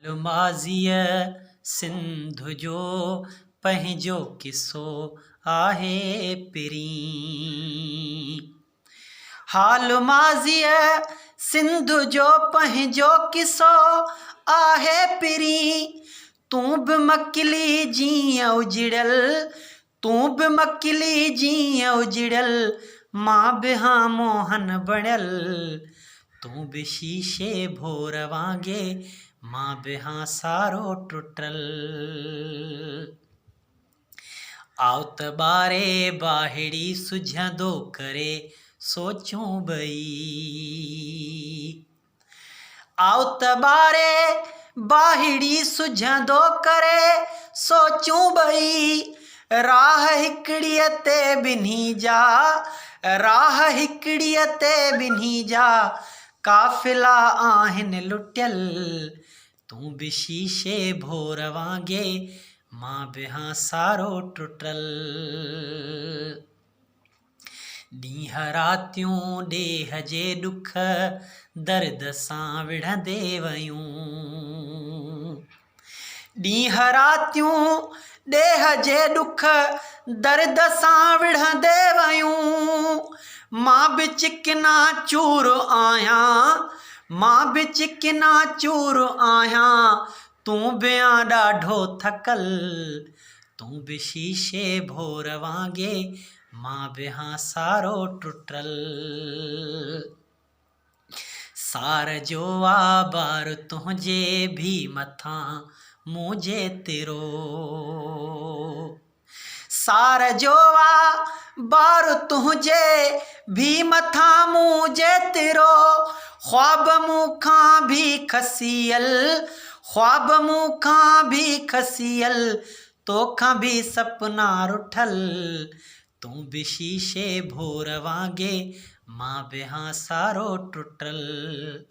माज़ीअ सिंध जो पंहिंजो किसो आहे पिरीं। हाल माज़ीअ सिंध जो पंहिंजो किसो आहे पिरीं। तूं बि मकिली जीअं उजड़ियल, तूं बि मकिली जीअं उजड़ियल, मां बि हां मोहन बणियल। तूं बि शीशे भोर वांगे, मां बि हां सारो टुटल। आओ त ॿारे बाहिड़ी सुझंदो करे सोचूं ॿई। आओ त ॿारे बाहिड़ी सुझंदो करे सोचूं ॿई। राह हिकिड़ीअ ते ॿिन्ही जा, राह हिकिड़ीअ ते ॿिन्ही जा, काफ़िला आहिनि लुटियल। तूं बि शीशे भोर वांगे, मां बि हां सारो टुटल। ॾींहं रातियूं ॾेह जे ॾुख दर्द सां विढ़ंदे वयूं। ॾींहं रातियूं ॾेह जे ॾुख दर्द सां विढ़ंदे वयूं। मां बि चिकना चूर आहियां, मां बि चिकना चूर आहियां, तूं बि आ ॾाढो थकल। तूं बि शीशे भोर वांगे, मां बि हां सारो टुटल। सार जो आबार तुंहिंजे भी मथां मूं जेतिरो, सार जो आबार तुंहिंजे भी मथां मूं जेतिरो। ख्वाब मूं खां भी खसियल, ख्वाब मूं खां भी खसियल, तोखां भी सपना रुठल। तूं बि शीशे भोर वांगे, मां बि हां सारो टुटल।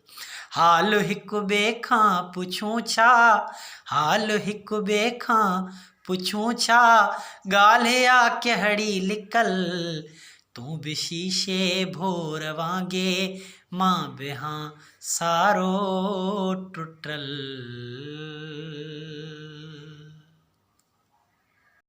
हाल हिक ॿिए खां पुछूं छा, हाल हिक ॿिए खां पुछूं छा, ॻाल्हि आ कहिड़ी लिकल। तूं बि शीशे भोर वांगे, मां बि हां सारो टुटल।